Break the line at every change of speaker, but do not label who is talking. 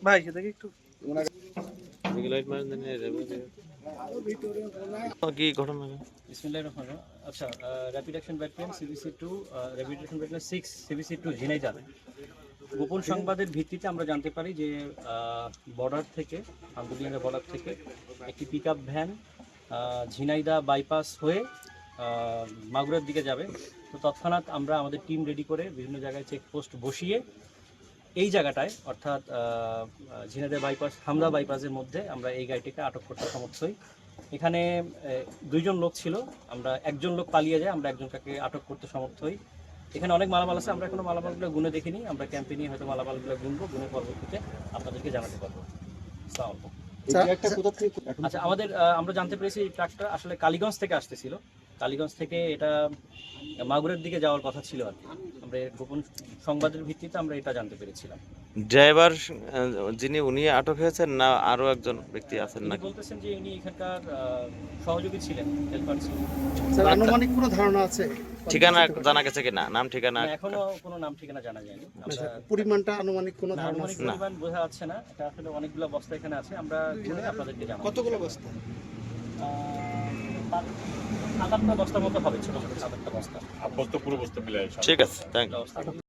ভাই দেখি একটু
কি ঘটনা?
আচ্ছা, rapid action battalion CBC-2 rapid action battalion 6 CBC-2 Jhenaidah গোপন সংবাদের ভিত্তিতে আমরা জানতে পারি যে বর্ডার থেকে আন্দোলনের বর্ডার থেকে একটি পিকআপ ভ্যান ঝিনাইদহ বাইপাস হয়ে মাগুরার দিকে যাবে। তো তৎক্ষণাৎ আমরা আমাদের টিম রেডি করে বিভিন্ন জায়গায় চেকপোস্ট বসিয়ে এই জায়গাটায় অর্থাৎ ঝিনাইদহ বাইপাস হামদা বাইপাসের মধ্যে আমরা এই গাড়িটিকে আটক করতে সমর্থ হই। এখানে দুইজন লোক ছিল, আমরা একজন লোক পালিয়ে যায়, আমরা একজনকে আটক করতে সমর্থ হই। এখানে অনেক মালামাল আছে, আমরা এখনো মালামালগুলো গুনে দেখিনি, আমরা ক্যাম্পে নিয়ে হয়তো মালামালগুলো গুনবো, গুনে পরবর্তীতে আপনাদেরকে জানাতে পারবো। আচ্ছা, আমরা জানতে পেরেছি ট্রাকটা আসলে কালীগঞ্জ থেকে আসতেছিল, কালীগঞ্জ থেকে এটা মাগুরের দিকে যাওয়ার কথা ছিল আর কি। আমরা গোপন সংবাদের ভিত্তিতে আমরা এটা জানতে পেরেছিলাম।
ড্রাইভার যিনি উনি আটক হয়েছেন না আরো একজন ব্যক্তি আছেন নাকি?
বলতেছেন যে উনি এখানকার সহযোগী ছিলেন, হেল্পার ছিলেন।
স্যার আনুমানিক কোনো ধারণা আছে?
ঠিকানা জানা গেছে কিনা? নাম ঠিকানা
এখনো কোনো নাম ঠিকানা জানা যায়নি।
পরিমাণটা আনুমানিক কোনো ধারণা
আনুমানিক পরিমাণ বোঝা যাচ্ছে না, এটা আসলে অনেকগুলো বস্তা এখানে আছে, আমরা গুনে আপনাদেরকে জানাবো।
কতগুলো বস্তা?
7-8টা বস্তার মতো হবে, ছোট ছোট 7-8টা বস্তা।
ঠিক আছে, থ্যাংক ইউ।